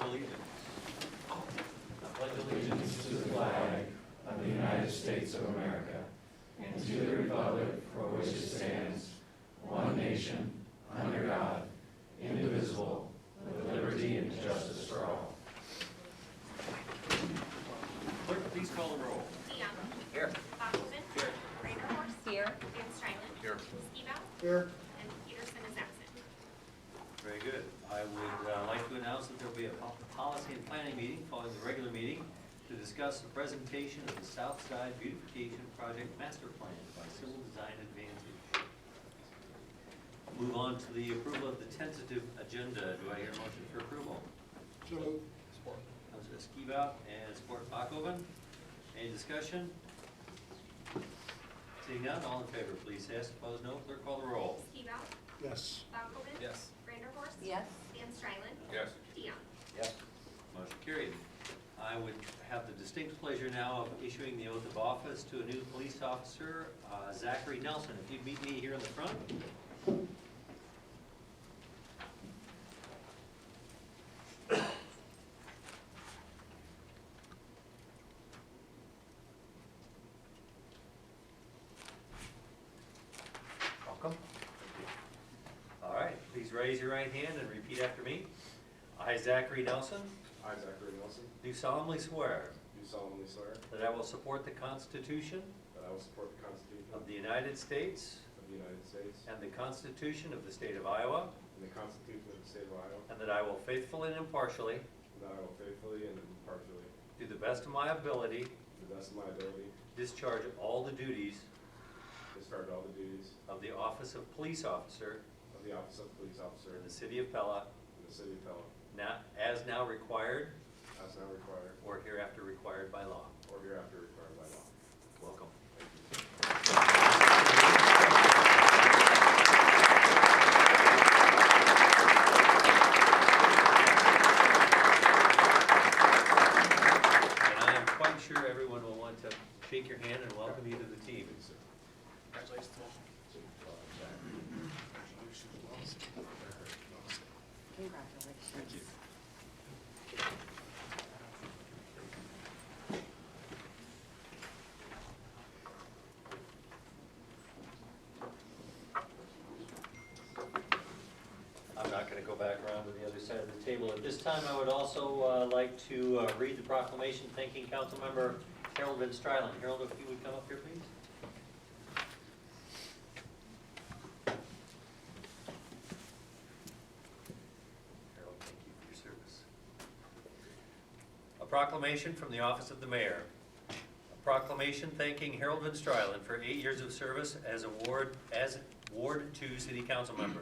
allegiance. I pledge allegiance to the flag of the United States of America and to the republic for which it stands, one nation, under God, indivisible, with liberty and justice for all. Clerk, please call the roll. DeYoung. Here. Bachman. Here. Reindeerhorst. Here. Van Strylen. Here. Skibout. Here. And Peterson is absent. Very good. I would like to announce that there will be a policy and planning meeting following the regular meeting to discuss the presentation of the South Side Beautification Project Master Plan by Civil Design Advantage. Move on to the approval of the tentative agenda. Do I hear a motion for approval? So moved. Support. Councilor Skibout and support Bachhoven. Any discussion? Seeing none, all in favor, please say yes. Opposed, no. Clerk, call the roll. Skibout. Yes. Bachman. Yes. Reindeerhorst. Yes. Van Strylen. Yes. DeYoung. Yes. Motion carried. I would have the distinct pleasure now of issuing the oath of office to a new police officer, Zachary Nelson. If you'd meet me here in the front. Welcome. All right, please raise your right hand and repeat after me. I, Zachary Nelson, I, Zachary Nelson, do solemnly swear do solemnly swear that I will support the Constitution that I will support the Constitution of the United States of the United States and the Constitution of the State of Iowa, and the Constitution of the State of Iowa, and that I will faithfully and impartially, and that I will faithfully and impartially, to the best of my ability, to the best of my ability, discharge all the duties discharge all the duties of the office of police officer of the office of police officer in the City of Pella, in the City of Pella, as now required as now required or hereafter required by law. or hereafter required by law. Welcome. Thank you. And I am quite sure everyone will want to shake your hand and welcome you to the team. Congratulations. Congratulations. Thank you. I'm not going to go back around to the other side of the table. At this time, I would also like to read the proclamation thanking Councilmember Harold Van Strylen. Harold, if you would come up here, please. Harold, thank you for your service. A proclamation from the office of the mayor. A proclamation thanking Harold Van Strylen for 8 years of service as Ward 2 City Council member.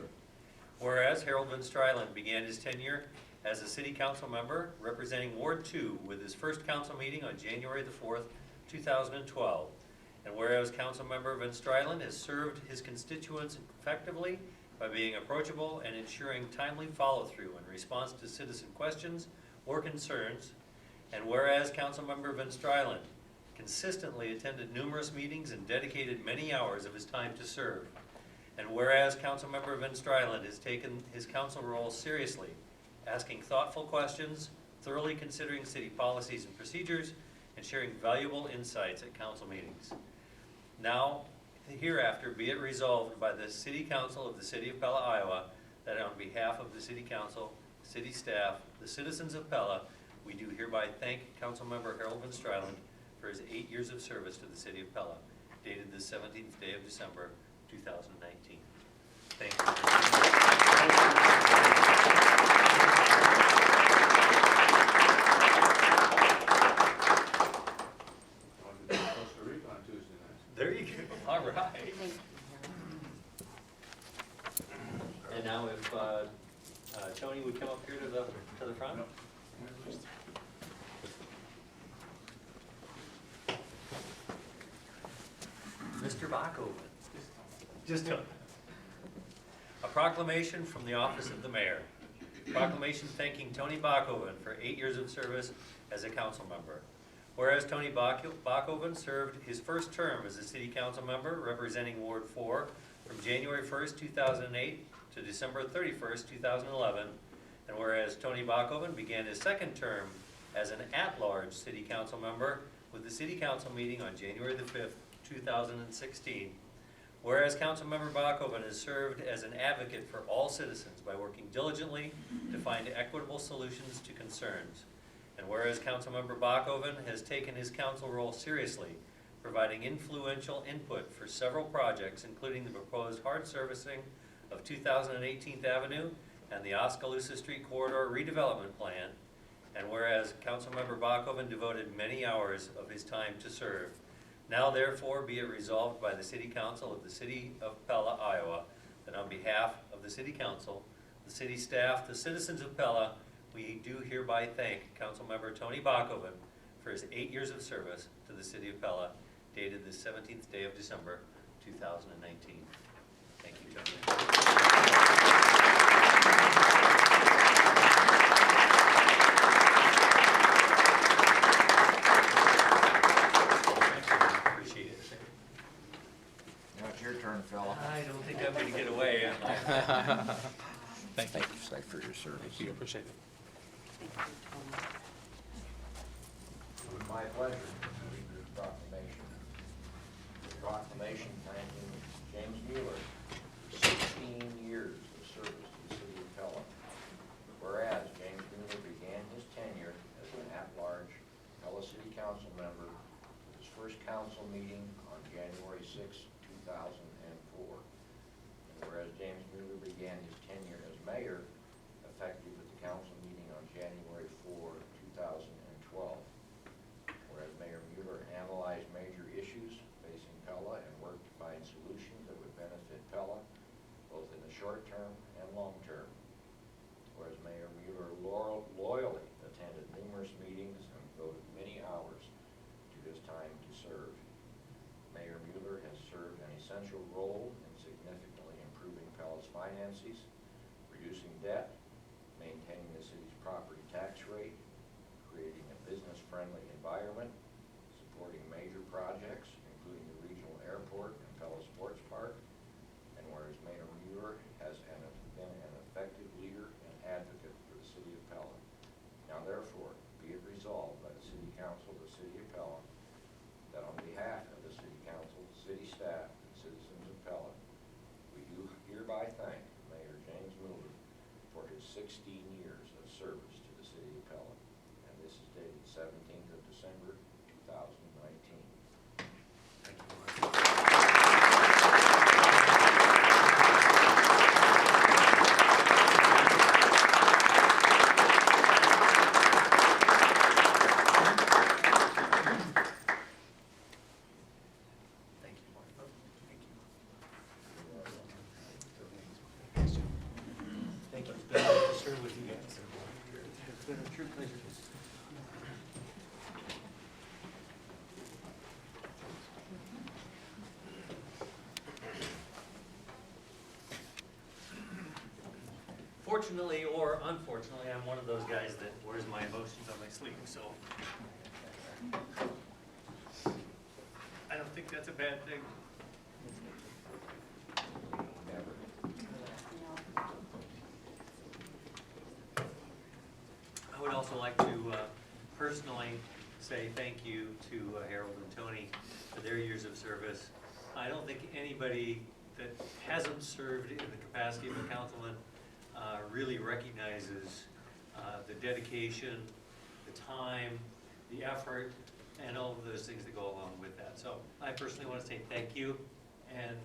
Whereas Harold Van Strylen began his tenure as a city council member representing Ward 2 with his first council meeting on January the 4th, 2012. And whereas council member Van Strylen has served his constituents effectively by being approachable and ensuring timely follow-through in response to citizen questions or concerns. And whereas council member Van Strylen consistently attended numerous meetings and dedicated many hours of his time to serve. And whereas Councilmember Van Strylen has taken his council role seriously, asking thoughtful questions, thoroughly considering city policies and procedures, and sharing valuable insights at council meetings. Now, hereafter, be it resolved by the City Council of the City of Pella, Iowa, that on behalf of the City Council, city staff, the citizens of Pella, we do hereby thank Councilmember Harold Van Strylen for his 8 years of service to the City of Pella, dated the 17th day of December, 2019. Thank you. Costa Rica on Tuesday night. There you go. All right. Thank you. And now if Tony would come up here to the front. Mr. Bachhoven. Just a proclamation from the office of the mayor. Proclamation thanking Tony Bachhoven for 8 years of service as a council member. Whereas Tony Bachhoven served his first term as a city council member representing Ward 4 from January 1st, 2008 to December 31st, 2011, And whereas Tony Bachoven began his second term as an at-large city council member with the city council meeting on January the 5th, 2016. Whereas Councilmember Bachoven has served as an advocate for all citizens by working diligently to find equitable solutions to concerns. And whereas Councilmember Bachoven has taken his council role seriously, providing influential input for several projects, including the proposed hard servicing of 2018th Avenue and the Oskaloosa Street Corridor redevelopment plan. And whereas Councilmember Bachoven devoted many hours of his time to serve, now therefore be it resolved by the City Council of the City of Pella, Iowa, that on behalf of the City Council, the city staff, the citizens of Pella, we do hereby thank Councilmember Tony Bachoven for his 8 years of service to the City of Pella, dated the 17th day of December, 2019. Thank you, Tony. Appreciate it. Now it's your turn, fella. I don't think I'm going to get away. Thank you. Thanks for your service. Thank you, appreciate it. It's my pleasure to read this proclamation. The proclamation thanking James Mueller for 16 years of service to the City of Pella. Whereas James Mueller began his tenure as an at-large Pella City Council member with his first council meeting on January 6, 2004. And whereas James Mueller began his tenure as mayor effective at the council meeting on January 4, 2012. Whereas Mayor Mueller analyzed major issues facing Pella and worked to find solutions that would benefit Pella both in the short term and long term. Whereas Mayor Mueller loyally attended numerous meetings and devoted many hours to his time to serve. Mayor Mueller has served an essential role in significantly improving Pella's finances, reducing debt, maintaining the city's property tax rate, creating a business-friendly environment, supporting major projects, including the regional airport and Pella Sports Park, and whereas Mayor Mueller has been an effective leader and advocate for the City of Pella. Now therefore, be it resolved by the City Council of the City of Pella that on behalf of the City Council, city staff, and citizens of Pella, we do hereby thank Mayor James Mueller for his 16 years of service to the City of Pella. And this is dated 17th of December, 2019. Thank you, Mark. Thank you, Mark. Thank you. Thank you. It's been a pleasure to serve with you guys. It's been a true pleasure. Fortunately or unfortunately, I'm one of those guys that wears my emotions on my sleeve, so I don't think that's a bad thing. Never. I would also like to personally say thank you to Harold and Tony for their years of service. I don't think anybody that hasn't served in the capacity of a councilman really recognizes the dedication, the time, the effort, and all of those things that go along with that. So I personally want to say thank you, and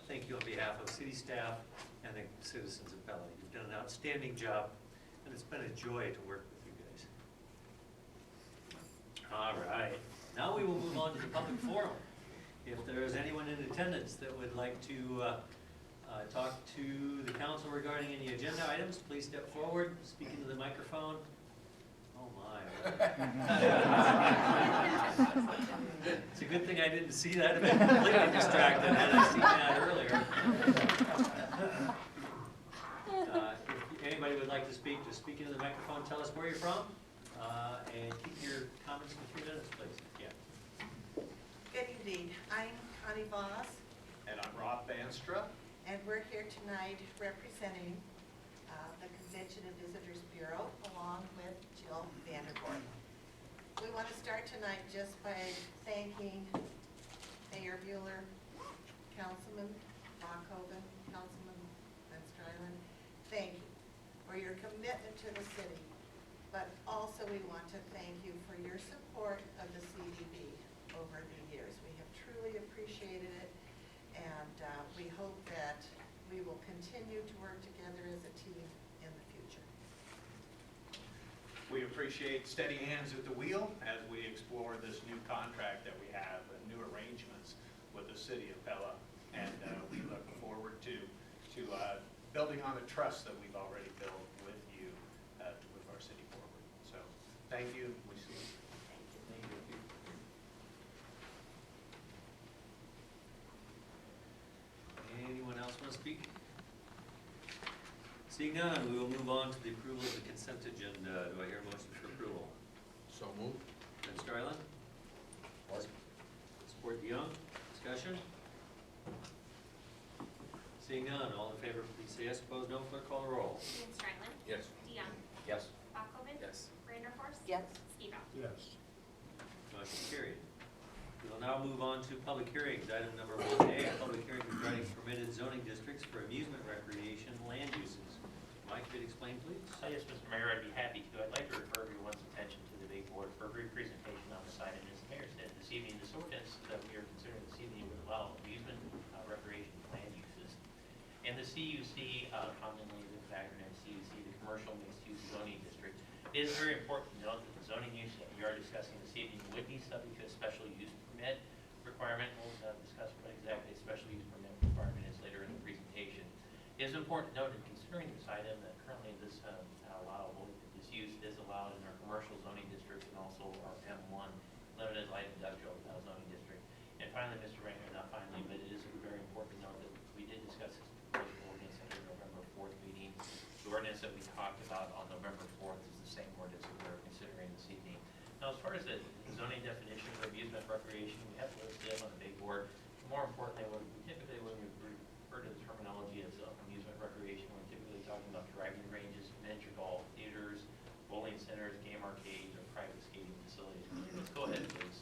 thank you on behalf of city staff and the citizens of Pella. You've done an outstanding job, and it's been a joy to work with you guys. All right, now we will move on to the public forum. If there is anyone in attendance that would like to talk to the council regarding any agenda items, please step forward, speak into the microphone. Oh my. It's a good thing I didn't see that. I'd been completely distracted had I seen that earlier. If anybody would like to speak, just speak into the microphone, tell us where you're from, and keep your comments to 3 minutes, please. Yeah. Good evening. I'm Connie Voss, And I'm Rob Banstra. and we're here tonight representing the Convention and Visitors Bureau, along with Jill Vanderborg. We want to start tonight just by thanking Mayor Bueller, Councilman Bachhoven, Councilman Van Strylen. Thank you for your commitment to the city, but also we want to thank you for your support of the CDB over the years. We have truly appreciated it, and we hope that we will continue to work together as a team in the future. We appreciate steady hands at the wheel as we explore this new contract that we have and new arrangements with the City of Pella. And we look forward to building on the trust that we've already built with you to move our city forward. So thank you. We see you. Thank you. Anyone else want to speak? Seeing none, we will move on to the approval of the consent agenda. Do I hear a motion for approval? So moved. Van Strylen? Support DeYoung. Discussion? Seeing none, all in favor, please say yes. Opposed, no. Clerk, call the roll. Van Strylen. Yes. DeYoung. Yes. Bachhoven. Yes. Vanderhorst. Yes. Skibout. Yes. Motion carried. We will now move on to public hearings. Item number 1A, public hearing regarding permitted zoning districts for amusement, recreation, land uses. Mike, could you explain, please? Yes, Mr. Mayor, I'd be happy to. I'd like to refer everyone's attention to the big board for a brief presentation on this item. As the mayor said this evening, this ordinance that we are considering this evening would allow amusement, recreation, land uses. And the CUC, commonly the acronym CUC, the Commercial Mixed Use Zoning District, it is very important to note that the zoning use that we are discussing this evening would be subject to a special use permit requirement. We'll discuss what exactly a special use permit requirement is later in the presentation. It is important to note in considering this item that currently this this use is allowed in our commercial zoning district and also our M1 limited light industrial zoning district. And finally, Mr. Rainer, not finally, but it is very important to note that we did discuss this proposed ordinance at our November 4th meeting. The ordinance that we talked about on November 4th is the same ordinance that we're considering this evening. Now, as far as the zoning definition for amusement recreation, we have listed on the big board. More importantly, when we refer to the terminology as amusement recreation, we're typically talking about driving ranges, miniature golf, theaters, bowling centers, game arcades, or private skating facilities. Let's go ahead, please.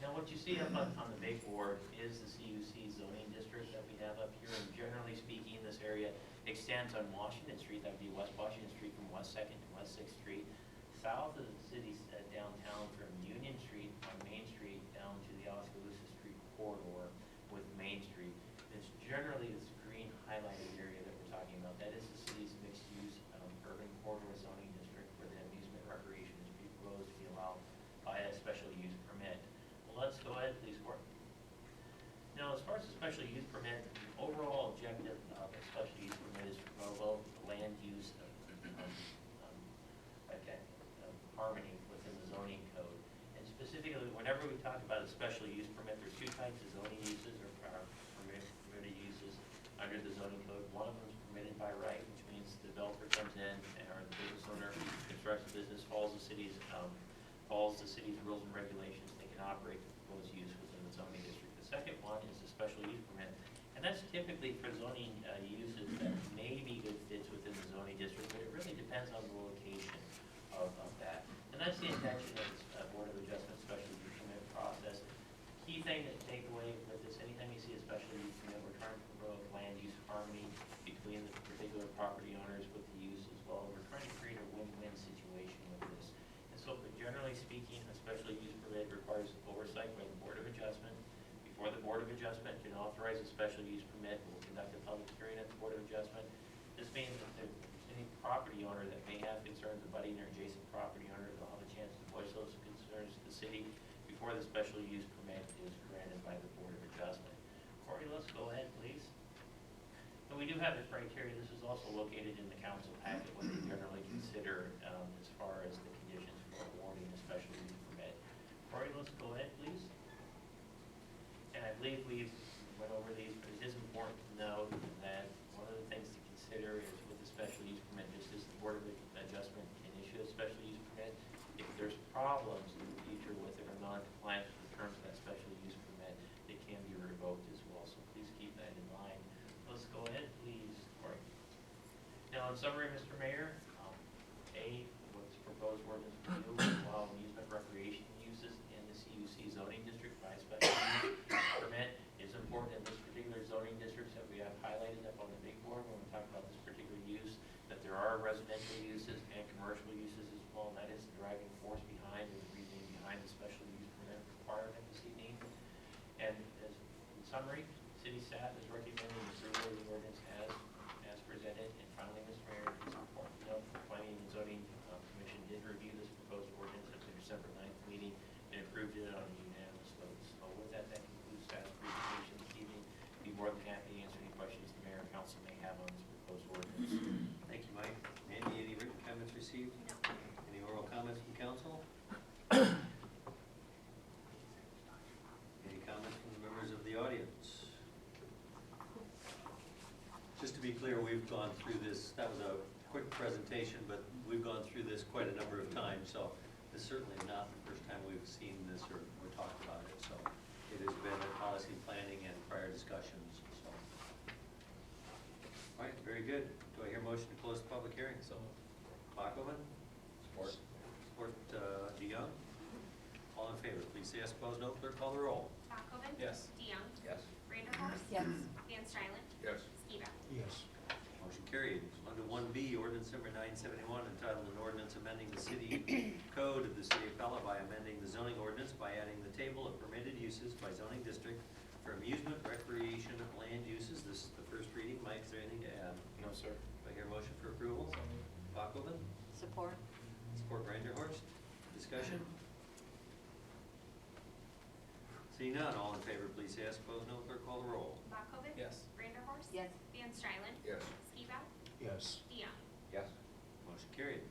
Now, what you see up on the big board is the CUC zoning district that we have up here. And generally speaking, this area extends on Washington Street. That would be West Washington Street from West 2nd to West 6th Street. South of the city's downtown from Union Street on Main Street down to the Oskaloosa Street corridor with Main Street. It's generally this green highlighted area that we're talking about. That is the city's mixed-use urban corridor zoning district where the amusement recreation is proposed to be allowed by a special use permit. Well, let's go ahead, please, Court. Now, as far as the special use permit, the overall objective of a special use permit is to promote land use harmony within the zoning code. And specifically, whenever we talk about a special use permit, there's two types of zoning uses or permitted uses under the zoning code. One of them is permitted by right, which means the developer comes in or the business owner constructs a business, follows the city's rules and regulations, they can operate the proposed use within the zoning district. The second one is the special use permit, and that's typically for zoning uses that may be good fits within the zoning district, but it really depends on the location of that. And that's the intention of this Board of Adjustment special use permit process. Key thing to take away with this, anytime you see a special use permit, we're trying to promote land use harmony between the particular property owners with the use as well. We're trying to create a win-win situation with this. And so, but generally speaking, a special use permit requires oversight by the Board of Adjustment. Before the Board of Adjustment can authorize a special use permit, we'll conduct a public hearing at the Board of Adjustment. This means that any property owner that may have concerns abutting their adjacent property owner will have a chance to voice those concerns to the city before the special use permit is granted by the Board of Adjustment. Corey, let's go ahead, please. And we do have the criteria. This is also located in the council packet, what they generally consider as far as the conditions for awarding a special use permit. Corey, let's go ahead, please. And I believe we've went over these, but it is important to note that one of the things to consider is with the special use permit, just as the Board of Adjustment can issue a special use permit, if there's problems in the future with it or non-compliance with the terms of that special use permit, it can be revoked as well. So please keep that in mind. Let's go ahead, please, Corey. Now, in summary, Mr. Mayor, what's proposed ordinance will allow amusement recreation uses in the CUC zoning district by special use permit. It's important in this particular zoning district that we have highlighted up on the big board when we talk about this particular use, that there are residential uses and commercial uses as well, and that is the driving force behind and the reasoning behind the special use permit requirement this evening. And as in summary, city staff is recommending approval of the ordinance as presented. And finally, Mr. Mayor, it is important to note the Planning and Zoning Commission did review this proposed ordinance at the December 9th meeting and approved it on a unanimous vote. So with that, that concludes staff's presentation this evening. Be more than happy to answer any questions the mayor and council may have on this proposed ordinance. Thank you, Mike. Andy, any written comments received? No. Any oral comments from council? Any comments from the members of the audience? Just to be clear, we've gone through this, that was a quick presentation, but we've gone through this quite a number of times, so this is certainly not the first time we've seen this or talked about it, so it has been in policy planning and prior discussions, so. All right, very good. Do I hear motion to close the public hearing? So, Bachman? Support. Support, DeYoung? All in favor, please say yes. Opposed, no. Clerk, call the roll. Bachoven? Yes. DeYoung? Yes. Vanderhorst? Yes. Van Strylen? Yes. Skiba? Yes. Motion carried. Under 1B, ordinance number 971, entitled an ordinance amending the city code of the City of Pella by amending the zoning ordinance by adding the table of permitted uses by zoning district for amusement, recreation, land uses. This is the first reading. Mike, is there anything to add? No, sir. Do I hear a motion for approval? Bachoven? Support. Support Vanderhorst. Discussion? Seeing none, all in favor, please say yes. Opposed, no. Clerk, call the roll. Bachoven? Yes. Vanderhorst? Yes. Van Strylen? Yes. Skiba? Yes. DeYoung? Yes. Motion carried.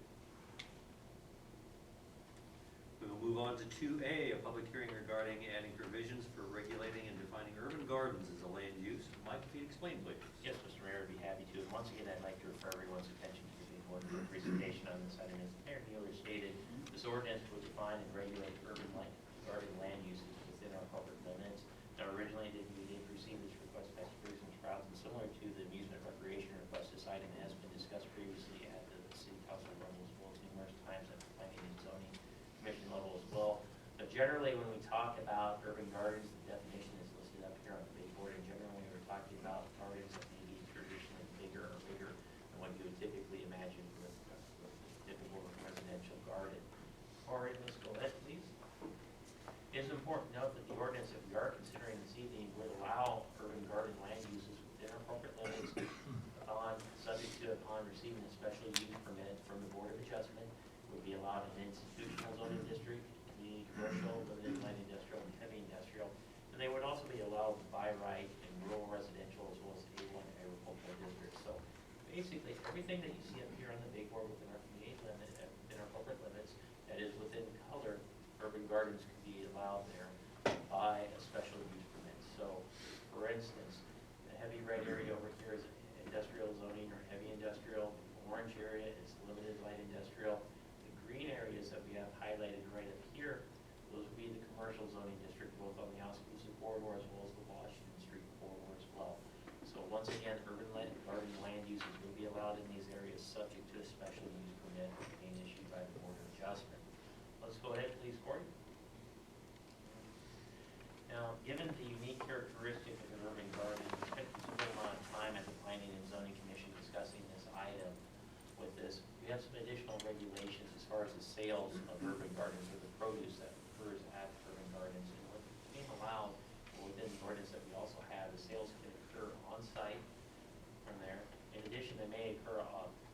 We will move on to 2A, a public hearing regarding adding provisions for regulating and defining urban gardens as a land use. Mike, if you'd explain, please. Yes, Mr. Mayor, I'd be happy to. And once again, I'd like to refer everyone's attention to the big board for a presentation on this item. As Mayor Mueller stated, this ordinance will define and regulate urban garden land uses within our public limits. Now, originally, we did receive this request by Spruce and Sprouts, and similar to the amusement recreation request, this item has been discussed previously at the city council level as well as numerous times at the planning and zoning commission level as well. But generally, when we talk about urban gardens, the definition is listed up here on the big board, and generally, we're talking about gardens that may be traditionally bigger or bigger than what you would typically imagine with a typical residential garden. All right, let's go ahead, please. It is important to note that the ordinance that we are considering this evening would allow urban garden land uses within our corporate limits subject to upon receiving a special use permit from the Board of Adjustment, would be allowed in institutional zoning district, community commercial, limited light industrial, and heavy industrial. And they would also be allowed by right in rural residential as well as A1 agricultural districts. So basically, everything that you see up here on the big board within our community limit, within our corporate limits, that is within color, urban gardens could be allowed there by a special use permit. So, for instance, the heavy red area over here is industrial zoning or heavy industrial. The orange area is limited light industrial. The green areas that we have highlighted right up here, those would be the commercial zoning district, both on the Oskaloosa corridor as well as the Washington Street corridor as well. So once again, urban garden land uses will be allowed in these areas subject to a special use permit being issued by the Board of Adjustment. Let's go ahead, please, Corey. Now, given the unique characteristic of an urban garden, we spent a considerable amount of time at the Planning and Zoning Commission discussing this item with this. We have some additional regulations as far as the sales of urban gardens or the produce that occurs at urban gardens. And what became allowed within the ordinance that we also have, the sales can occur on-site from there. In addition, they may occur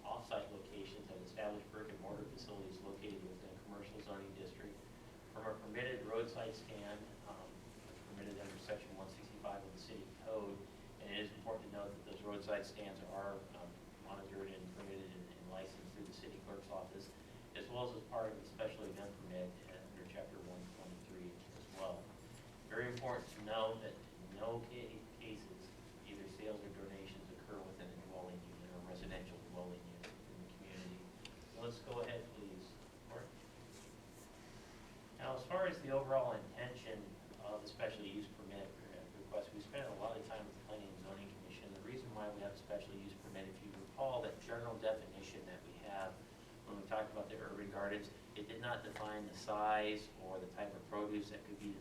off-site locations at established brick-and-mortar facilities located within a commercial zoning district. From a permitted roadside stand, permitted under section 165 of the city code, and it is important to note that those roadside stands are monitored and permitted and licensed through the city clerk's office, as well as part of the special event permit under chapter 123 as well. Very important to know that in no cases either sales or donations occur within a dwelling unit or residential dwelling unit in the community. So let's go ahead, please. Mark. Now, as far as the overall intention of the special use permit request, we spent a lot of time with the Planning and Zoning Commission. The reason why we have a special use permit, if you recall that general definition that we have when we talked about the urban gardens, it did not define the size or the type of produce that could be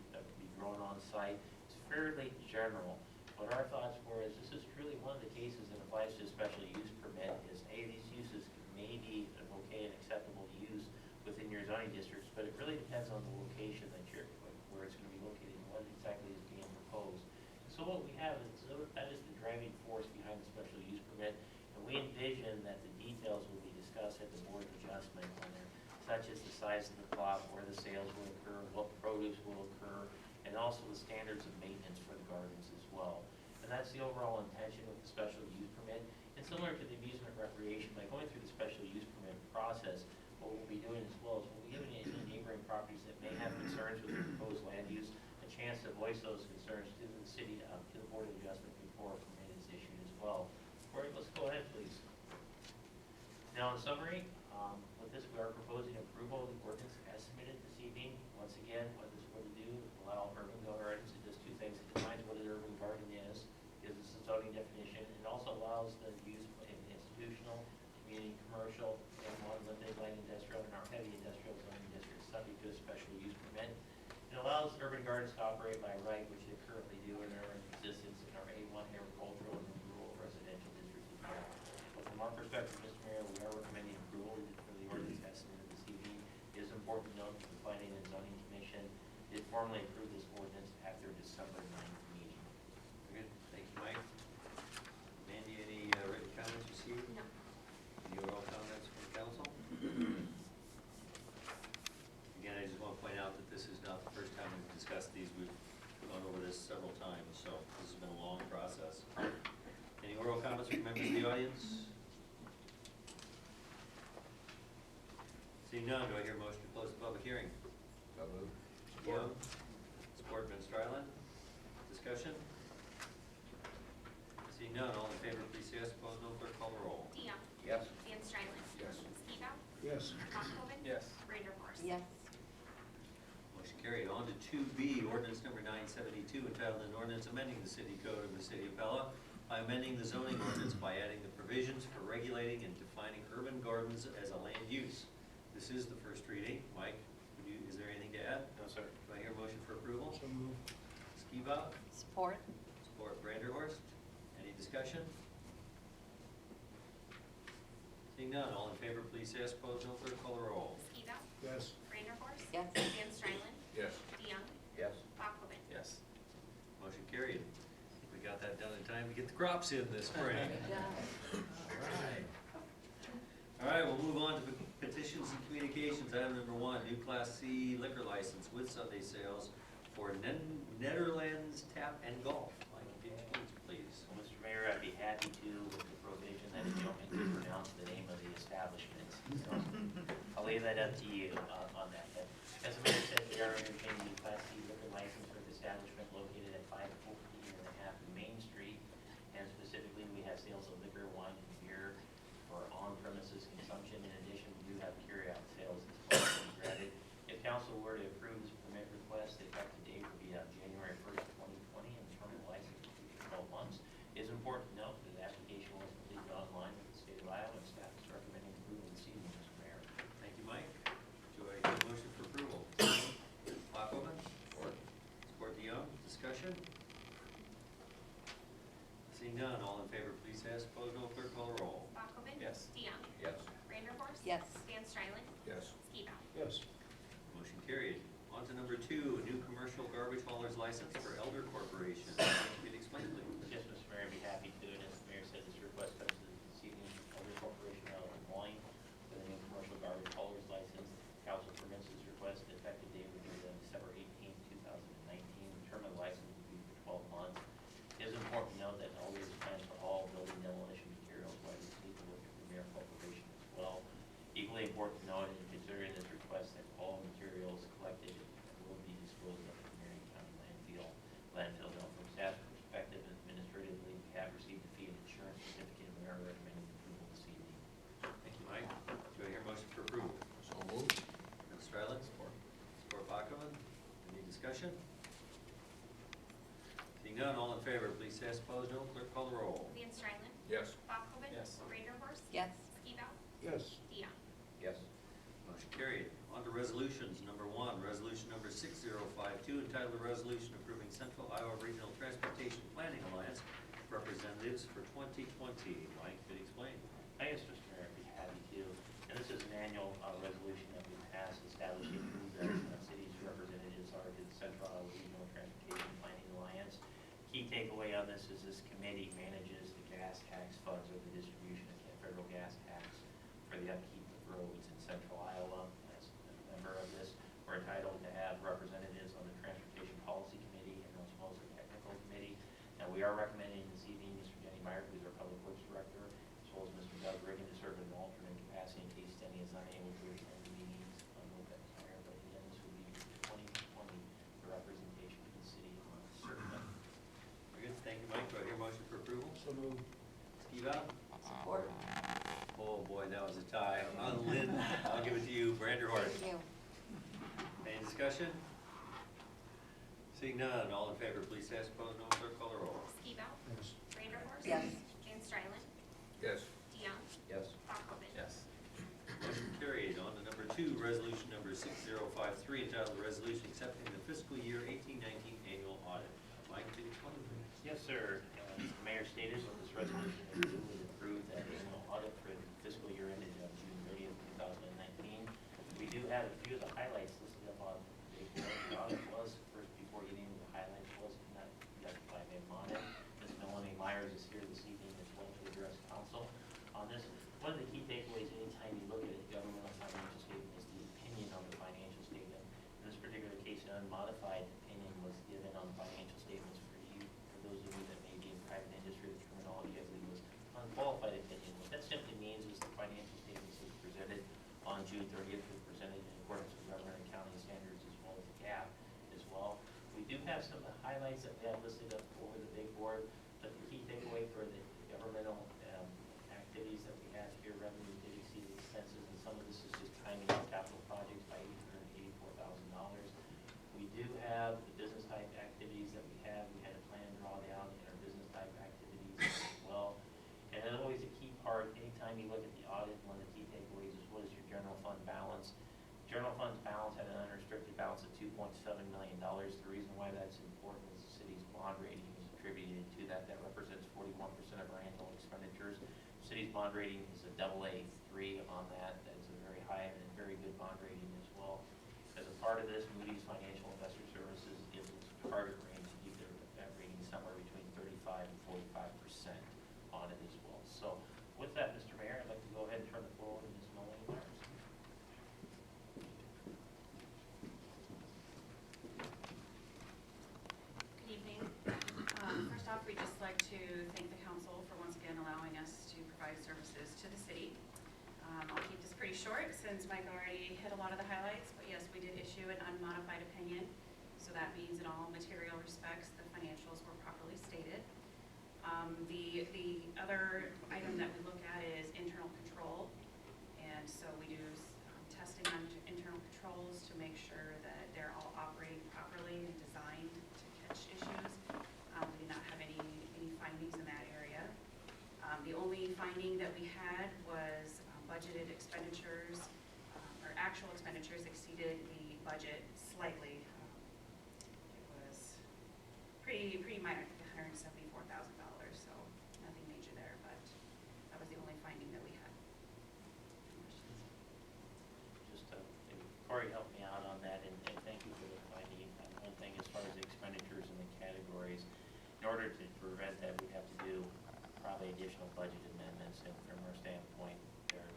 grown on site. It's fairly general. What our thoughts were is this is truly one of the cases that applies to a special use permit is, A, these uses may be an okay and acceptable use within your zoning districts, but it really depends on the location that where it's going to be located and what exactly is being proposed. So what we have is, that is the driving force behind the special use permit, and we envision that the details will be discussed at the board of adjustment on there, such as the size of the plot, where the sales will occur, what produce will occur, and also the standards of maintenance for the gardens as well. And that's the overall intention of the special use permit. And similar to the amusement recreation, by going through the special use permit process, what we'll be doing as well is we'll be giving any neighboring properties that may have concerns with the proposed land use a chance to voice those concerns to the city, to the board of adjustment before a permit is issued as well. Corey, let's go ahead, please. Now, in summary, with this, we are proposing approval of the ordinance as submitted this evening. Once again, what this would do is allow urban gardens. It does two things. It defines what an urban garden is, gives us a zoning definition, and also allows the use in institutional, community, commercial, and limited light industrial, and our heavy industrial zoning districts subject to a special use permit. It allows urban gardens to operate by right, which they currently do and are in existence in our A1 agricultural and rural residential districts as well. But from our perspective, Mr. Mayor, we are recommending approval for the ordinance as submitted this evening. It is important to note that the Planning and Zoning Commission did formally approve this ordinance at their December 9th meeting. Very good, thank you, Mike. Mandy, any written comments received? No. Any oral comments from council? Again, I just want to point out that this is not the first time we've discussed these. We've gone over this several times, so this has been a long process. Any oral comments from members of the audience? Seeing none, do I hear a motion to close the public hearing? So moved. Young. Support, Van Strylen. Discussion? Seeing none, all in favor, please say yes. Opposed, no. Clerk, call the roll. DeYoung. Yes. Van Strylen. Yes. Skibout. Yes. Bachhoven. Yes. Vanderhorst. Yes. Motion carried. On to 2B, ordinance number 972, entitled an ordinance amending the city code of the City of Pella by amending the zoning ordinance by adding the provisions for regulating and defining urban gardens as a land use. This is the first reading. Mike, is there anything to add? No, sir. Do I hear a motion for approval? So moved. Skibout. Support. Support, Vanderhorst. Any discussion? Seeing none, all in favor, please say yes. Opposed, no. Clerk, call the roll. Skibout. Yes. Vanderhorst. Yes. Van Strylen. Yes. DeYoung. Yes. Bachhoven. Yes. Motion carried. We got that done in time to get the crops in this spring. All right, we'll move on to petitions and communications. Item number 1, new Class C liquor license with Sunday sales for Netherlands Tap and Golf. Mike, please. So, Mr. Mayor, I'd be happy to, with the provision that if you don't need to pronounce the name of the establishment. So I'll leave that up to you on that. But as the mayor said, we are entertaining the Class C liquor license for the establishment located at 514 and a half Main Street. And specifically, we have sales of liquor, wine, and beer for on-premises consumption. In addition, we do have carry-out sales as well as granted. If council were to approve this permit request, the effective date would be on January 1st, 2020, and the term of license would be for 12 months. It is important to note that the application was completed online with the state of Iowa, and staff is recommending approval this evening, Mr. Mayor. Thank you, Mike. Do I hear a motion for approval? Bachhoven? Support. Support DeYoung. Discussion? Seeing none, all in favor, please say yes. Opposed, no. Clerk, call the roll. Bachhoven. Yes. DeYoung. Yes. Vanderhorst. Yes. Van Strylen. Yes. Skibout. Yes. Motion carried. On to number 2, a new commercial garbage hauler's license for Elder Corporation. Can you explain, please? Yes, Mr. Mayor, I'd be happy to, and as the mayor said, this request comes to this evening, Elder Corporation out of Des Moines, with a new commercial garbage hauler's license. Council permits this request, the effective date would be on December 18th, 2019. The term of the license would be for 12 months. It is important to note that Elder is planned for all building demolition materials, whether it's legal with the Premier Corporation as well. Equally important to note, in considering this request, that all materials collected will be disposed of at the Marion County landfill. Now, from staff perspective, administratively, we have received a fee and insurance certificate, and we are recommending approval this evening. Thank you, Mike. Do I hear a motion for approval? So moved. Van Strylen? Support. Support Bachhoven. Any discussion? Seeing none, all in favor, please say yes. Opposed, no. Clerk, call the roll. Van Strylen. Yes. Bachhoven. Yes. Vanderhorst. budgets for 2020. Mike, could you explain? I guess, Mr. Mayor, I'd be happy to. And this is an annual resolution that we passed establishing who the city's representatives are to the Central Iowa Regional Transportation Planning Alliance. Key takeaway on this is this committee manages the gas tax funds or the distribution of federal gas tax for the upkeep of roads in Central Iowa. As a member of this, we're entitled to have representatives on the Transportation Policy Committee and as well as the Technical Committee. Now, we are recommending this evening Mr. Jenny Meyer, who's our Public Works Director, as well as Mr. Doug Riggin to serve in an alternate capacity in case Denny is unable to attend the meetings on OPEC hire. But again, this will be 2020 for representation of the city on certain. Very good, thank you, Mike. Do I hear a motion for approval? So moved. Steve out? Support. Oh, boy, that was a tie. Lynn, I'll give it to you. Brander Horst. Thank you. Any discussion? Seeing none, all in favor, please say yes. Opposed, no. Clerk, call the roll. Skibout. Yes. Vanderhorst. Yes. Van Strylen. Yes. DeYoung. Yes. Bachoven. Yes. Motion carried. On to number 2, resolution number 6053, entitled Resolution Accepting the Fiscal Year 1819 Annual Audit. Mike, could you explain, please? Yes, sir. As the mayor stated, what this resolution is to do is approve that annual audit for the fiscal year ended on June 30th, 2019. We do have a few of the highlights listed up on the board. The audit was, first before getting into the highlights, was not yet by name on it. Ms. Melanie Myers is here this evening as well to address council on this. One of the key takeaways anytime you look at a governmental financial statement is the opinion on the financial statement. In this particular case, an unmodified opinion was given on financial statements for you, for those of you that may be in private industry. The terminology, I believe, was unqualified opinion. What that simply means is the financial statements as presented on June 30th were presented in accordance with government and county standards as well as the GAAP as well. We do have some of the highlights that we have listed up over the big board, but the key takeaway for the governmental activities that we have here, revenue did exceed expenses, and some of this is just timing of capital projects by $884,000. We do have the business type activities that we have. We had a planned drawdown in our business type activities as well. And then always a key part, anytime you look at the audit, one of the key takeaways is what is your general fund balance. General fund's balance had an unrestricted balance of $2.7 million. The reason why that's important is the city's bond rating is attributed to that. That represents 41% of our annual expenditures. City's bond rating is a AA3 on that. That's a very high and very good bond rating as well. As a part of this, Moody's Financial Investor Services gives us a target range to keep that rating somewhere between 35 and 45% on it as well. So with that, Mr. Mayor, I'd like to go ahead and turn the floor over to Ms. Melanie Myers. Good evening. First off, we'd just like to thank the council for once again allowing us to provide services to the city. I'll keep this pretty short since Mike already hit a lot of the highlights, but yes, we did issue an unmodified opinion. So that means in all material respects, the financials were properly stated. The other item that we look at is internal control. And so we do testing on internal controls to make sure that they're all operating properly and designed to catch issues. We did not have any findings in that area. The only finding that we had was budgeted expenditures, or actual expenditures exceeded the budget slightly. It was pretty minor, I think $174,000, so nothing major there, but that was the only finding that we had. Just Corey helped me out on that, and thank you for the finding. One thing as far as the expenditures and the categories, in order to prevent that, we have to do probably additional budget amendments, and from our standpoint, they're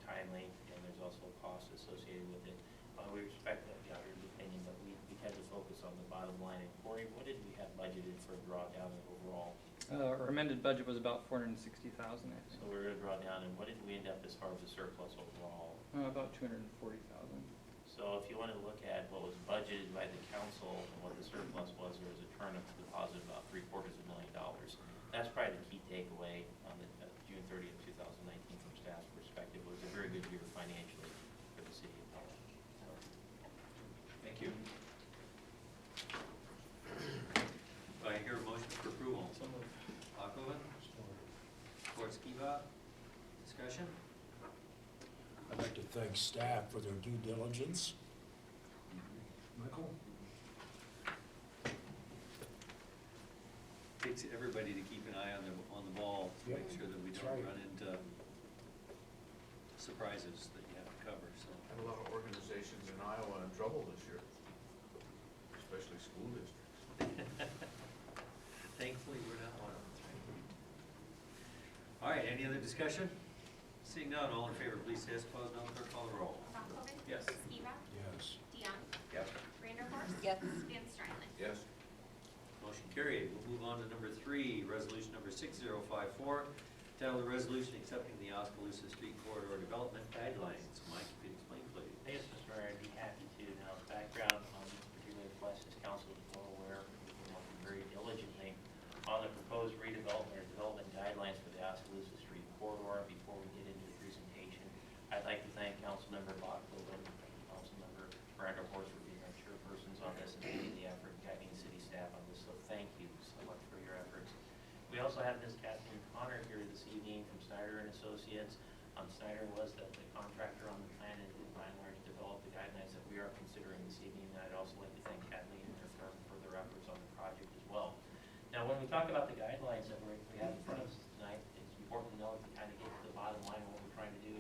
timely, and there's also costs associated with it. We respect that the auditor's opinion, but we had to focus on the bottom line. And Corey, what did we have budgeted for drawdown overall? Our amended budget was about $460,000, I think. So we're going to draw down, and what did we end up as far as the surplus overall? About $240,000. So if you want to look at what was budgeted by the council and what the surplus was, there was a turn of deposit of about $750,000. That's probably the key takeaway on the June 30th, 2019 from staff's perspective. It was a very good year financially for the city of Pella. So, Thank you. Do I hear a motion for approval? So moved. Bachoven? Support Skibout? Discussion? I'd like to thank staff for their due diligence. Michael? Takes everybody to keep an eye on That's don't right. run into surprises that you have to cover, so. And a lot of organizations in Iowa in trouble this year, especially school districts. Thankfully, we're not one of them. All right, any other discussion? Seeing none, all in favor, please say yes. Opposed, no. Clerk, call the roll. Bachoven? Yes. Skiba? Yes. DeYoung? Yes. Vanderhorst? Yes. Van Strylen? Yes. Motion carried. We'll move on to number 3, resolution number 6054, titled a resolution accepting the Oskaloosa Street Corridor Development Guidelines. Mike, if you'd explain, please. Yes, Mr. Mayor, I'd be happy to. Now, as background on this particular request, as council is well aware, we've been working very diligently on the proposed redevelopment or development guidelines for the Oskaloosa Street corridor. Before we get into the presentation, I'd like to thank Councilmember Bachel and Councilmember Horst for being our chairpersons on this and leading the effort, guiding city staff on this. So thank you so much for your efforts. We also have Ms. Kathleen Connor here this evening from Snyder and Associates. Snyder was the contractor on the plan and did by and large develop the guidelines that we are considering this evening. And I'd also like to thank Kathleen and her firm for their efforts on the project as well. Now, when we talk about the guidelines that we have in front of us tonight, it's important to know to kind of get to the bottom line of what we're trying to do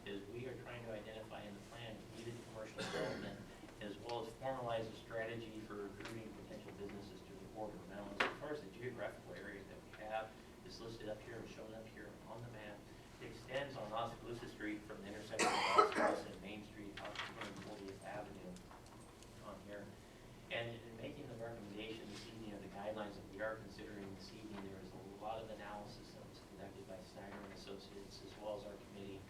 is we are trying to identify in the plan needed commercial development as well as formalize a strategy for recruiting potential businesses to the corridor. Now, as far as the geographical area that we have is listed up here and shown up here on the map, it extends on Oskaloosa Street from the intersection of Oskaloosa and Main Street out to 240th Avenue on here. And in making the recommendation this evening of the guidelines that we are considering this evening, there is a lot of analysis that was conducted by Snyder and Associates as well as our committee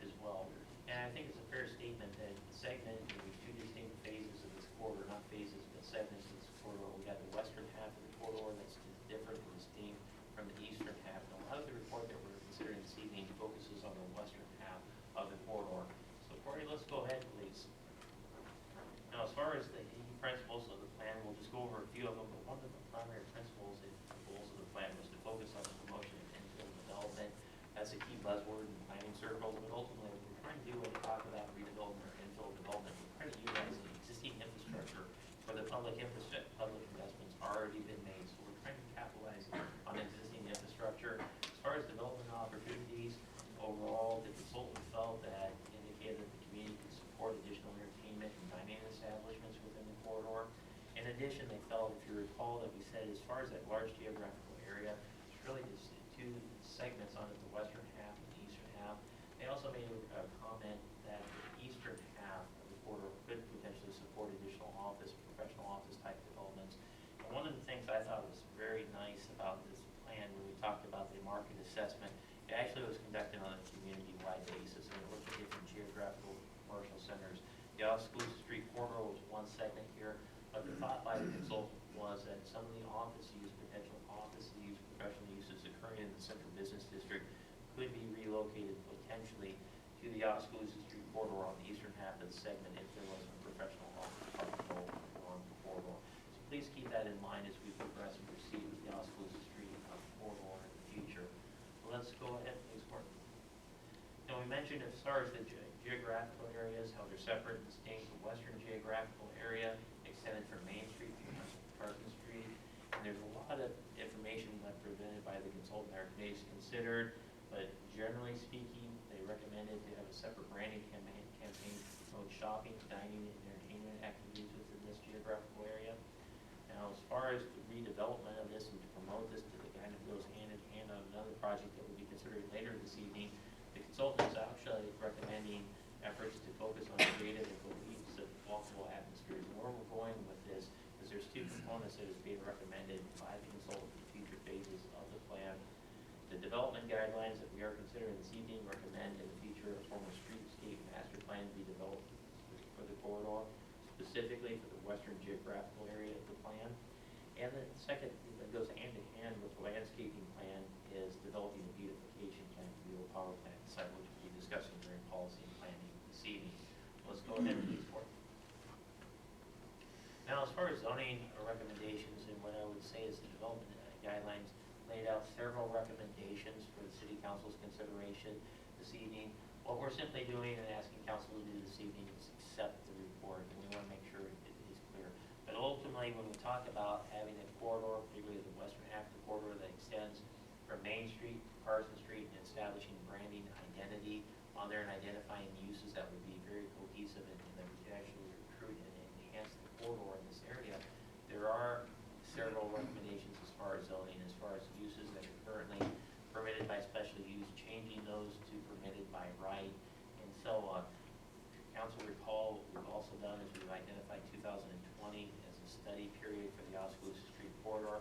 as well. And I think it's a fair statement that the segment, there's 2 distinct phases of this corridor, not phases, but segments of this corridor. We got the western half of the corridor that's different and distinct from the eastern half. And a lot of the report that we're considering this evening focuses on the western half of the corridor. So Corey, let's go ahead, please. Now, as far as the key principles of the plan, we'll just go over a few of them, but one of the primary principles and goals of the plan was to focus on the promotion of infill development. That's a key buzzword in planning circles, but ultimately what we're trying to do when we talk about redevelopment or infill development, we're trying to utilize the existing infrastructure where the public investments already been made. So we're trying to capitalize on existing infrastructure. As far as development opportunities, overall, the consultant felt that indicated that the community could support additional entertainment and dining establishments within the corridor. In addition, they felt, if you recall, that we said as far as that large geographical area, it's really just 2 segments on it, the western half and the eastern half. They also made a comment that the eastern half of the corridor could potentially support additional professional office type developments. And one of the things I thought was very nice about this plan when we talked about the market assessment, it actually was conducted on a community-wide basis, and it looked at different geographical commercial centers. The Oskaloosa Street corridor was one segment here, but the thought by the consultant was that some of the potential office use, professional uses occurring in the central business district could be relocated potentially to the Oskaloosa Street corridor on the eastern half of the segment if there was a professional office park along the corridor. So please keep that in mind as we progress and proceed with the Oskaloosa Street corridor in the future. Let's go ahead, please, Court. Now, we mentioned as far as the geographical areas, how they're separate and distinct. The western geographical area extended from Main Street to Carson Street. And there's a lot of information that presented by the consultant our committees considered, but generally speaking, they recommended to have a separate branding campaign to promote shopping, dining, and entertainment activities within this geographical area. Now, as far as the redevelopment of this and to promote this, to the kind of goes hand in hand on another project that will be considered later this evening, the consultant is actually recommending efforts to focus on creative and cohesive walkable atmospheres. And where we're going with this is there's 2 components that is being recommended by the consultant for future phases of the plan. The development guidelines that we are considering this evening recommend in the future a formal streetscape master plan to be developed for the corridor, specifically for the western geographical area of the plan. And the second that goes hand in hand with the landscaping plan is developing a beautification plan for the old power plant site, which we'll be discussing during policy and planning this evening. Let's go ahead and move forward. Now, as far as zoning recommendations, and what I would say is the development guidelines laid out several recommendations for the City Council's consideration this evening. What we're simply doing and asking Council to do this evening is accept the report, and we want to make sure it is clear. But ultimately, when we talk about having a corridor, particularly the western half of the corridor that extends from Main Street Carson Street and establishing branding identity on there and identifying uses that would be very cohesive and that we could actually recruit and enhance the corridor in this area. There are several recommendations as far as zoning, as far as uses that are currently permitted by special use, changing those to permitted by right, and so on. Council recall, what we've also done is we've identified 2020 as a study period for the Oskaloosa Street corridor,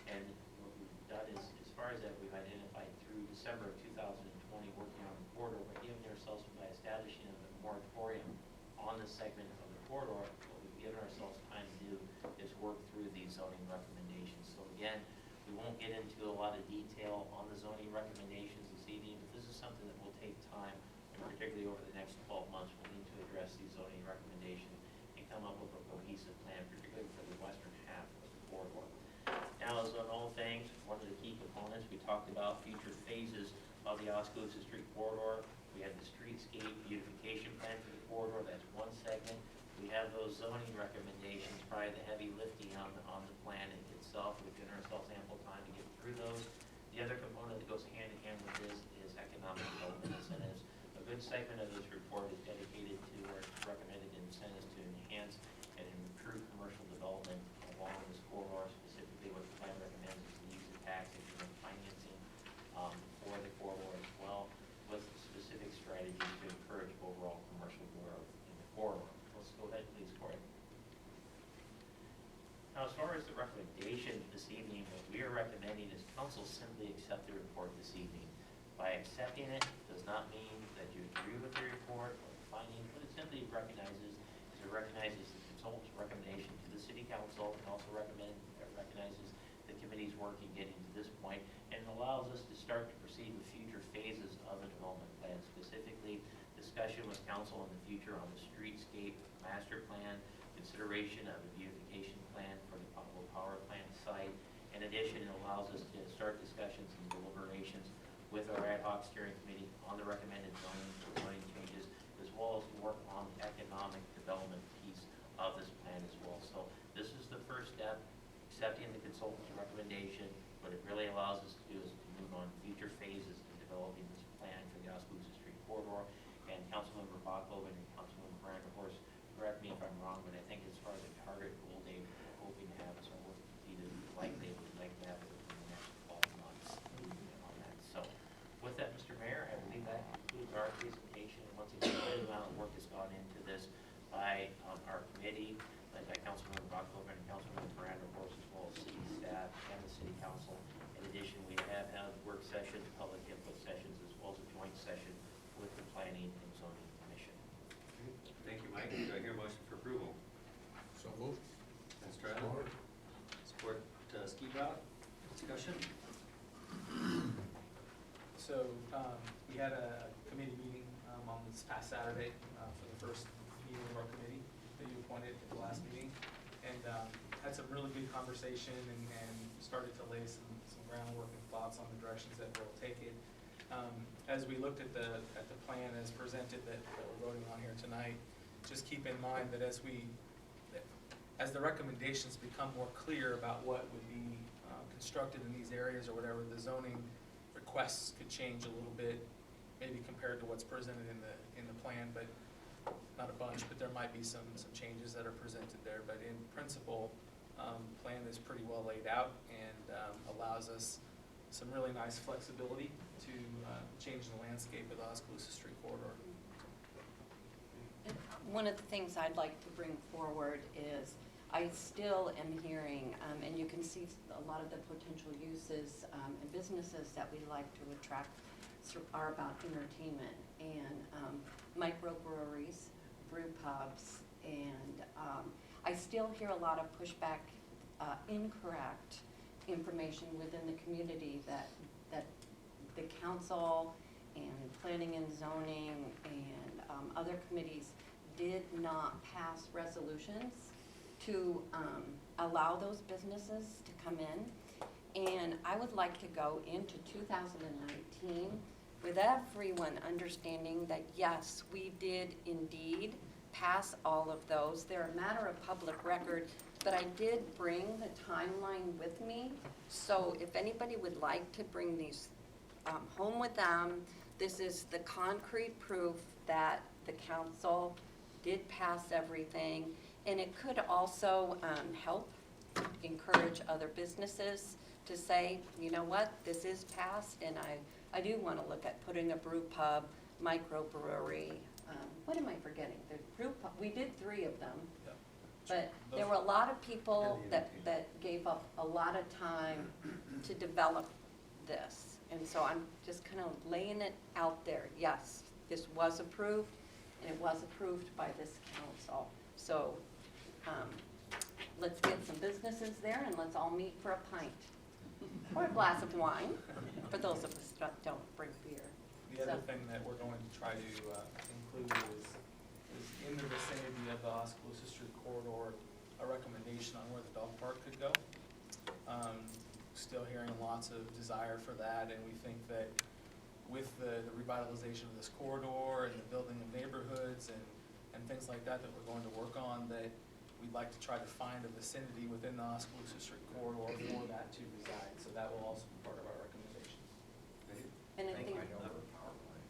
and what we've done is, as far as that, we've identified through December of 2020 working on the corridor, but giving ourselves by establishing a moratorium on this segment of the corridor. What we've given ourselves time to do is work through these zoning recommendations. So again, we won't get into a lot of detail on the zoning recommendations this evening, but this is something that will take time, and particularly over the next 12 months, we'll need to address these zoning recommendations and come up with a cohesive plan, particularly for the western half of the corridor. Now, as on all things, one of the key components, we talked about future phases of the Oskaloosa Street corridor. We had the streetscape beautification plan for the corridor, that's one segment. We have those zoning recommendations, probably the heavy lifting on the plan itself. We've given ourselves ample time to get through those. The other component that goes hand in hand with this is economic development incentives. A good segment of this report is dedicated to our recommended incentives to enhance and improve commercial development along this corridor. Specifically, what the plan recommends is the use of tax increment financing for the corridor as well, with specific strategies to encourage overall commercial growth in the corridor. Let's go ahead, please, Corey. Now, as far as the recommendation this evening, what we are recommending is council simply accept the report this evening. By accepting it does not mean that you agree with the report or the finding. What it simply recognizes is it recognizes the consultant's recommendation to the city council, and also recognizes the committee's work in getting to this point, and allows us to start to proceed with future phases of the development plan, specifically discussion with council in the future on the streetscape master plan, consideration of a beautification plan for the Pablo Power Plant site. In addition, it allows us to start discussions and deliberations with our ad hoc steering committee on the recommended zoning changes, as well as to work on the economic development piece of this plan as well. So this is the first step, accepting the consultant's recommendation. What it really allows us to do is to move on future phases in developing this plan for the Oskaloosa Street corridor. And Councilmember Bachhoven and Councilmember Branderhorst, correct me if I'm wrong, but I think as far as the target goal date we're hoping to have is our work completed, likely we'd like to have it within the next 12 months on that. So with that, Mr. Mayor, I believe that concludes our presentation. Once again, a good amount of work has gone into this by our committee, led by Councilmember Bachhoven and Councilmember Branderhorst, as well as city staff and the city council. In addition, we have had work sessions, public input sessions, as well as a joint session with the Planning and Zoning Commission. Thank you, Mike. Do I hear a motion for approval? So moved. Ms. Stradlin? Support, Skibout. Discussion? So we had a committee meeting on this past Saturday for the first meeting of our committee that you appointed at the last meeting, and had some really good conversation and started to lay some groundwork and thoughts on the directions that we'll take it. As we looked at the plan as presented that we're voting on here tonight, just keep in mind that as the recommendations become more clear about what would be constructed in these areas or whatever, the zoning requests could change a little bit, maybe compared to what's presented in the plan, but not a bunch, but there might be some changes that are presented there. But in principle, plan is pretty well laid out and allows us some really nice flexibility to change the landscape of the Oskaloosa Street corridor. One of the things I'd like to bring forward is I still am hearing, and you can see a lot of the potential uses and businesses that we like to attract are about entertainment and microbreweries, brew pubs, and I still hear a lot of pushback, incorrect information within the community that the council and planning and zoning and other committees did not pass resolutions to allow those businesses to come in. And I would like to go into 2019 with everyone understanding that yes, we did indeed pass all of those. They're a matter of public record, but I did bring the timeline with me. So if anybody would like to bring these home with them. This is the concrete proof that the council did pass everything. And it could also help encourage other businesses to say, you know what, this is passed, and I do want to look at putting a brew pub, microbrewery. What am I forgetting? The brew pub, we did 3 of them. But there were a lot of people that gave up a lot of time to develop this. And so I'm just kind of laying it out there. Yes, this was approved, and it was approved by this council. So let's get some businesses there, and let's all meet for a pint. Or a glass of wine, for those of us that don't bring beer. The other thing that we're going to try to include is in the vicinity of the Oskaloosa Street corridor, a recommendation on where the dog park could go. Still hearing lots of desire for that, and we think that with the revitalization of this corridor and the building of neighborhoods and things like that we're going to work on, that we'd like to try to find a vicinity within the Oskaloosa Street corridor for that to reside. So that will also be part of our recommendation. And I think I know where the power line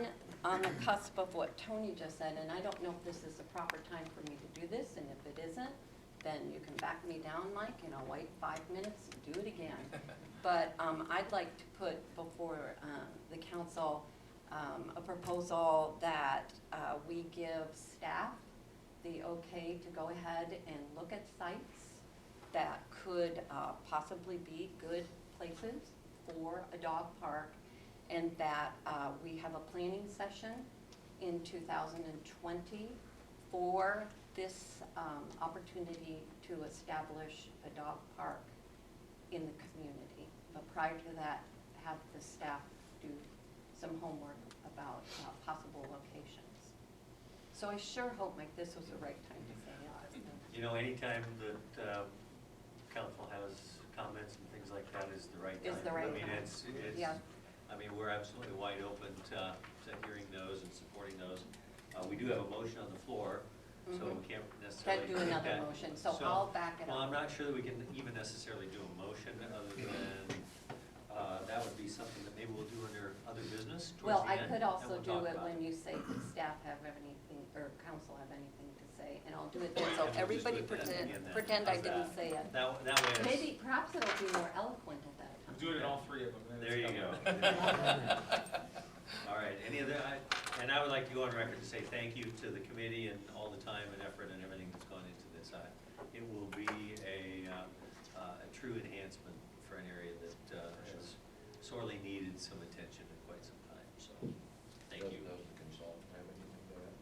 is. on the cusp of what Tony just said, and I don't know if this is the proper time for me to do this, and if it isn't, then you can back me down, Mike, and I'll wait 5 minutes and do it again. But I'd like to put before the council a proposal that we give staff the okay to go ahead and look at sites that could possibly be good places for a dog park, and that we have a planning session in 2020 for this opportunity to establish a dog park in the community. But prior to that, have the staff do some homework about possible locations. So I sure hope, Mike, this was the right time to say it. You know, anytime that council has comments and things like that is the right time. Is the right I mean, time. it's, Yeah. I mean, we're absolutely wide open to hearing those and supporting those. We do have a motion on the floor, so we can't necessarily. Can't do take another that. motion, so I'll back it Well, I'm up. not sure that we can even necessarily do a motion other than, that would be something that maybe we'll do under other business towards Well, the I end, could and also we'll do talk it about when you say the staff have anything, or council have anything to say, and I'll do it then, And so we'll just everybody do it then again then. pretend I How's didn't that? say it. That way it's. Maybe, perhaps it'll be more eloquent at that time. Do it in all 3 of them. and then There it's you go. covered. All right, any other, and I would like to go on record to say thank you to the committee and all the time and effort and everything that's gone into this. It will be a true enhancement for an area that has sorely needed some attention in quite some time, so, thank you. Does the consultant have anything to add?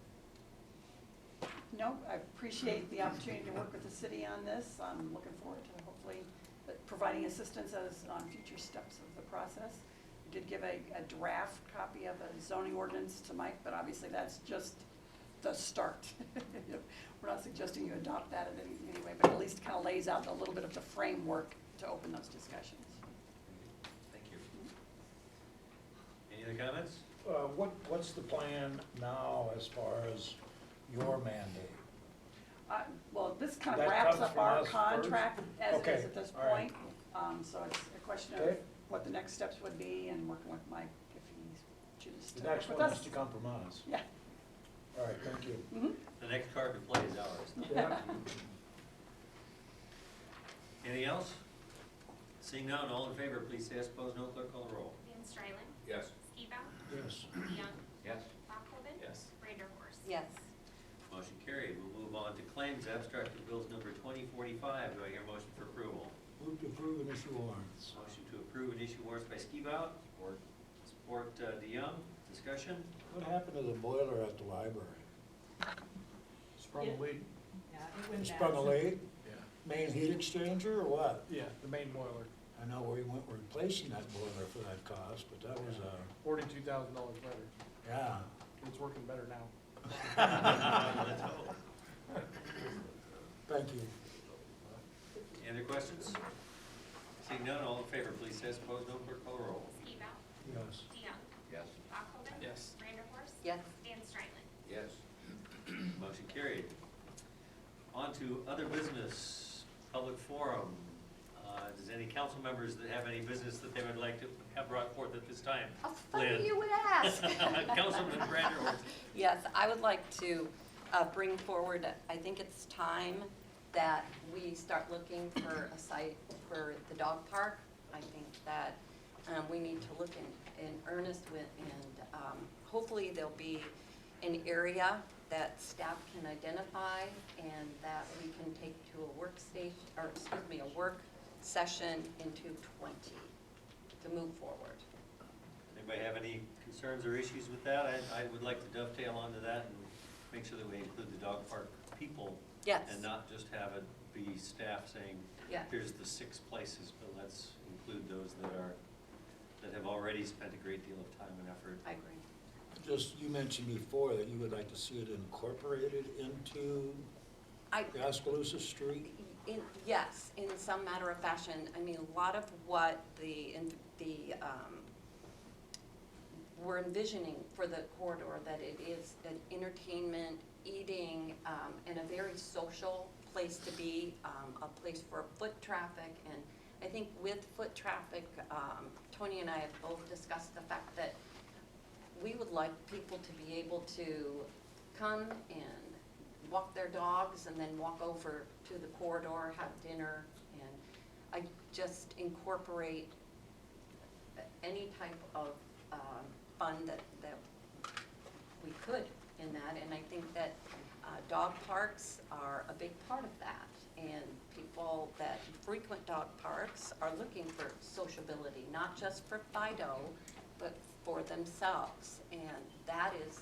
No, I appreciate the opportunity to work with the city on this. I'm looking forward to hopefully providing assistance on future steps of the process. We did give a draft copy of a zoning ordinance to Mike, but obviously that's just the start. We're not suggesting you adopt that in any way, but at least kind of lays out a little bit of the framework to open those discussions. Thank you. Any other comments? What's the plan now as far as your mandate? Well, this kind of That wraps comes up from our us contract first? as it Okay, is at this all right. point. So it's a question of Okay. what the next steps would be and working with Mike if he chooses to The work next with one us. has to come from us. Yeah. All right, thank you. Mhm. The next card to play is ours. Yeah. Anything else? Seeing none, all in favor, please say yes. Opposed, no. Clerk call the roll. Van Strylen, Yes. Skibout, Yes. DeYoung, Yes. Bachhoven, Yes. Vanderhorst. Yes. Motion carried. We'll move on to claims abstract of bills number 2045. Do I hear a motion for approval? Move to approve and issue warrants. Motion to approve and issue warrants by Skibout. Support. Support DeYoung. Discussion? What happened to the boiler at the library? Sprung a leak. Yeah, It sprung a leak? Yeah. Main heat exchanger or what? Yeah, the main boiler, I know we went replacing that boiler for that cost, but that was, $42,000 better. yeah. It's working better now. Let's hope. Thank you. Any other questions? Seeing none, all in favor, please say yes. Opposed, no. Clerk call the roll. Skibout, Yes. DeYoung, Yes. Bachhoven. Yes. Vanderhorst. Yes. Van Strylen. Yes. Motion carried. On to other business, public forum. Does any council members that have any business that they would like to have brought forth at this time? How funny Lynn. you would ask. Councilman Brander. Yes, I would like to bring forward, I think it's time that we start looking for a site for the dog park. I think that we need to look in earnest with, and hopefully there'll be an area that staff can identify and that we can take to a workstation, or excuse me, a work session in 220 to move forward. Anybody have any concerns or issues with that? I would like to dovetail onto that and make sure that we include the dog park people. Yes. And not just have it be staff saying, Yeah. here's the 6 places, but let's include those that have already spent a great deal of time and effort. I agree. Just, you mentioned before that you would like to see it incorporated into Oskaloosa Street? Yes, in some matter of fashion. I mean, a lot of what we're envisioning for the corridor, that it is an entertainment, eating, and a very social place to be, a place for foot traffic. And I think with foot traffic, Tony and I have both discussed the fact that we would like people to be able to come and walk their dogs and then walk over to the corridor, have dinner, and I just incorporate any type of fun that we could in that. And I think that dog parks are a big part of that. And people that frequent dog parks are looking for sociability, not just for Fido, but for themselves. And that is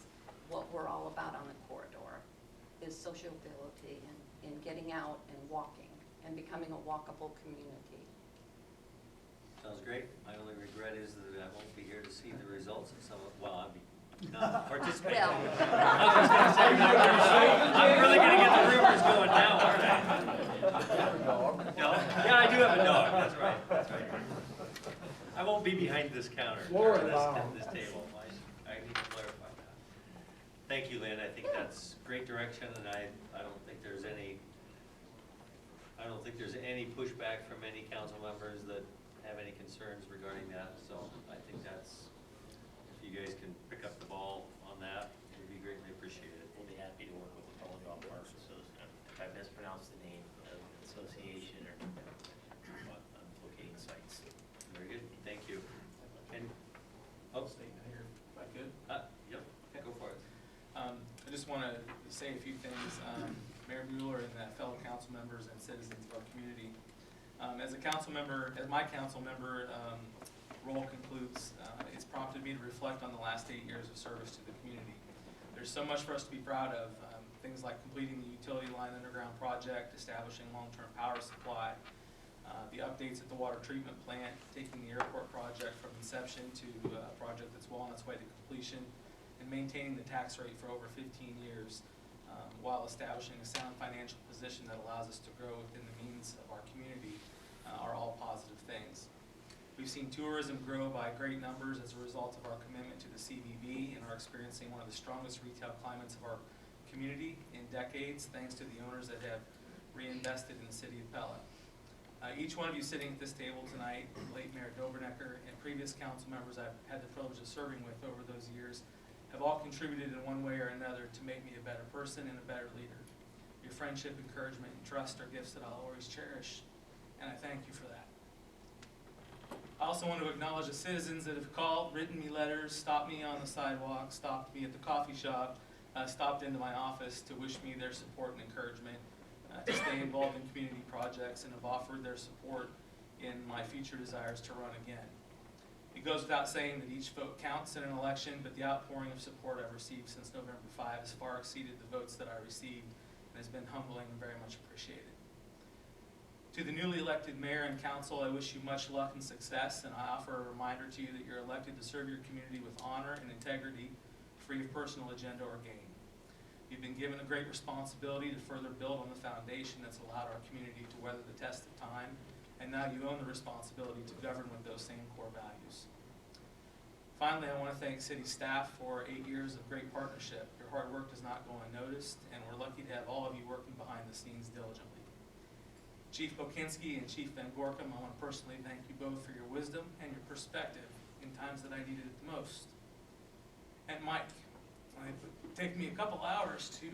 what we're all about on the corridor, is sociability and getting out and walking and becoming a walkable community. Sounds great. My only regret is that I won't be here to see the results of some of, well, I'll be not participating. Well. I was just gonna say, I'm really gonna get the rumors going now, aren't I? No? Yeah, I do have a dog, that's right, that's right. I won't be behind this counter, or this table. I need to clarify that. Thank you, Lynn. I think that's great direction, and I don't think there's any pushback from any council members that have any concerns regarding that. So I think that's, if you guys can pick up the ball on that, it would be greatly appreciated. We'll be happy to work with the Pella Golf Parks Association, if I mispronounced the name, association, or on locating sites. Very good. Thank you. And, Statement here, if I could. yep, go for it. I just want to say a few things. Mayor Bueller and fellow council members and citizens of our community. As my council member role concludes, it's prompted me to reflect on the last 8 years of service to the community. There's so much for us to be proud of. Things like completing the utility line underground project, establishing long-term power supply, the updates at the water treatment plant, taking the airport project from inception to a project that's well on its way to completion, and maintaining the tax rate for over 15 years, while establishing a sound financial position that allows us to grow within the means of our community, are all positive things. We've seen tourism grow by great numbers as a result of our commitment to the CVB, and are experiencing one of the strongest retail climates of our community in decades, thanks to the owners that have reinvested in the City of Pella. Each one of you sitting at this table tonight, late Mayor Dobernecker, and previous council members I've had the privilege of serving with over those years, have all contributed in one way or another to make me a better person and a better leader. Your friendship, encouragement, and trust are gifts that I'll always cherish, and I thank you for that. I also want to acknowledge the citizens that have called, written me letters, stopped me on the sidewalk, stopped me at the coffee shop, stopped into my office to wish me their support and encouragement, to stay involved in community projects, and have offered their support in my future desires to run again. It goes without saying that each vote counts in an election, but the outpouring of support I've received since November 5 has far exceeded the votes that I received, and has been humbling and very much appreciated. To the newly elected mayor and council, I wish you much luck and success, and I offer a reminder to you that you're elected to serve your community with honor and integrity, free of personal agenda or gain. You've been given a great responsibility to further build on the foundation that's allowed our community to weather the test of time, and now you own the responsibility to govern with those same core values. Finally, I want to thank city staff for 8 years of great partnership. Your hard work does not go unnoticed, and we're lucky to have all of you working behind the scenes diligently. Chief Bokinski and Chief Van Gorkum, I want to personally thank you both for your wisdom and your perspective in times that I needed it the most. And Mike, it would take me a couple hours to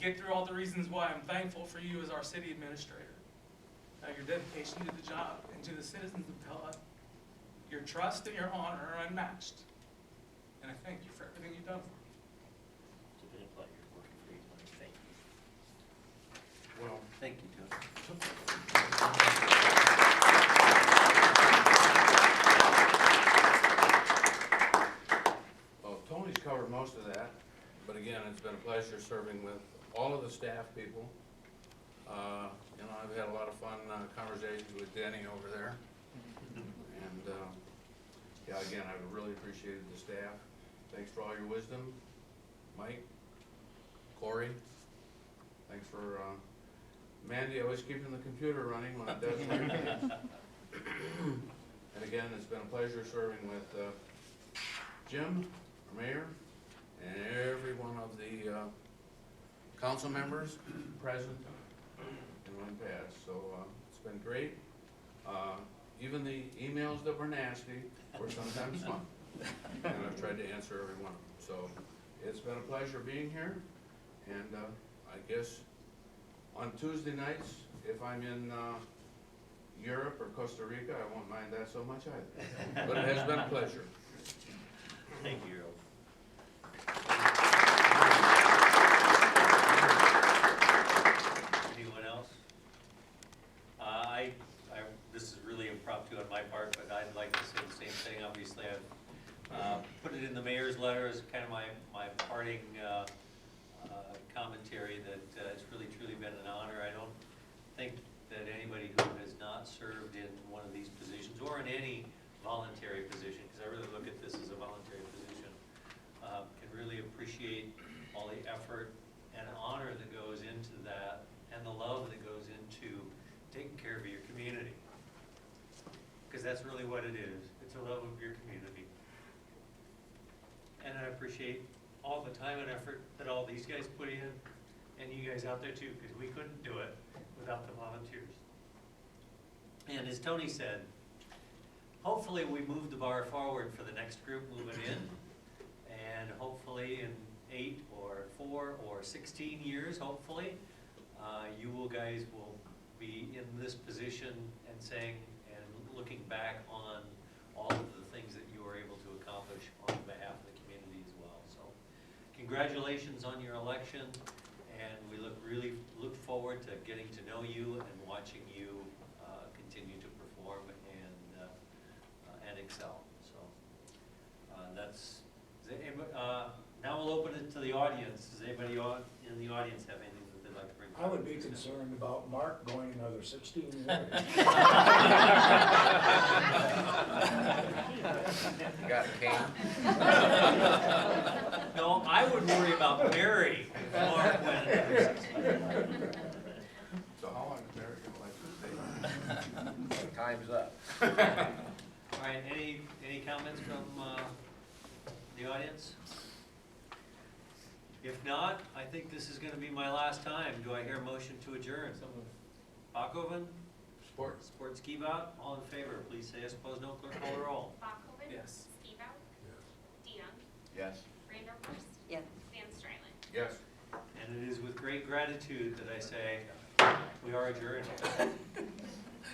get through all the reasons why I'm thankful for you as our city administrator. Your dedication to the job and to the citizens of Pella, your trust and your honor are unmatched. And I thank you for everything you've done for me. It's been a pleasure working for you, Tony. Thank you. Well, Thank you, Tony. well, Tony's covered most of that, but again, it's been a pleasure serving with all of the staff people. You know, I've had a lot of fun conversations with Denny over there. And, yeah, again, I've really appreciated the staff. Thanks for all your wisdom. Mike, Corey, thanks for, Mandy, always keeping the computer running when it does what it needs. And again, it's been a pleasure serving with Jim, our mayor, and every one of the council members present and when passed. So it's been great. Even the emails that were nasty were sometimes fun. And I've tried to answer every one of them. So it's been a pleasure being here. And I guess on Tuesday nights, if I'm in Europe or Costa Rica, I won't mind that so much either. But it has been a pleasure. Thank you, Earl. Anyone else? This is really impromptu on my part, but I'd like to say the same thing. Obviously, I've put it in the mayor's letter as kind of my parting commentary that it's really truly been an honor. I don't think that anybody who has not served in one of these positions or in any voluntary position, because I really look at this as a voluntary position, can really appreciate all the effort and honor that goes into that and the love that goes into taking care of your community. Because that's really what it is. It's a love of your community. And I appreciate all the time and effort that all these guys put in, and you guys out there too, because we couldn't do it without the volunteers. And as Tony said, hopefully we move the bar forward for the next group moving in, and hopefully in 8 or 4 or 16 years, hopefully, you guys will be in this position and saying, and looking back on all of the things that you were able to accomplish on behalf of the community as well. So congratulations on your election, and we really look forward to getting to know you and watching you continue to perform and excel. So that's now we'll open it to the audience. Does anybody in the audience have anything that they'd like to bring? I would be concerned about Mark going another 16 years. Got a cane? No, I would worry about Mary. Mark went. So how long is Mary gonna like to stay? Time's up. All right, any comments from the audience? If not, I think this is going to be my last time. Do I hear a motion to adjourn? Bachoven? Sports. Sports Skibout? All in favor, please say yes. Opposed, no. Clerk call the roll. Bachoven? Yes. Skibout? DeYoung? Yes. Vanderhorst? Yes. Van Stryland? Yes. And it is with great gratitude that I say we are adjourned.